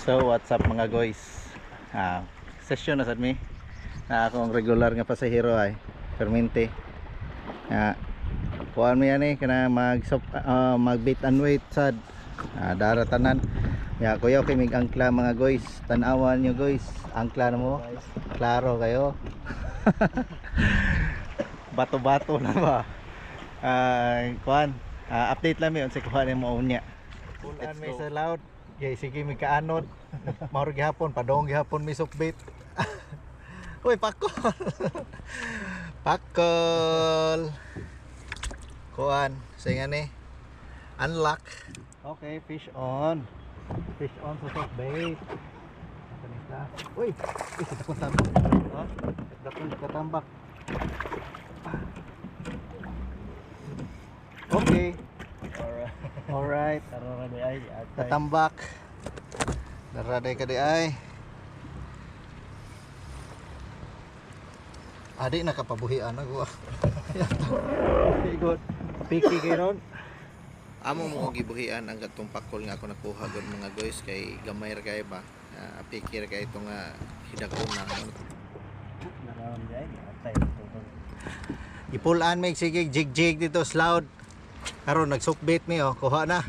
So what's up mga guys, session na sad mi na akong regular nga pasahero ay permente kuan mo yan kana mag bait and wait sad daratanan ya kuya okay mig angkla mga guys, tanawan nyo guys, angkla na mo klaro kayo. Bato-bato na ba kuan update lang mi unsa kuan mo unya kuan may sa loud. Okay, sige mi kaanod. Mauro gihapon, padong gihapon mi sukbit. Uy, pakol. Pakol. Kuan, sige ni. Unlock. Okay, fish on. Fish on sa sukbit. Kanista. Uy, isa ta kun tambak. Ha? Dakon ka tambak. Okay. Alright. Tatambak. Naraday ka di ay. Adi nakapabuhian ako. Good. Piki kay ron. Amo mo gibuhian ang gatong pakol nga ako nakuha gud mga guys kay gamay ra kay ba. Piki ra kay ito nga hidakuna. Narawon di ay atay. Ipulaan mig sige jig-jig dito sloud. Karon nagsukbit mi oh, kuha na.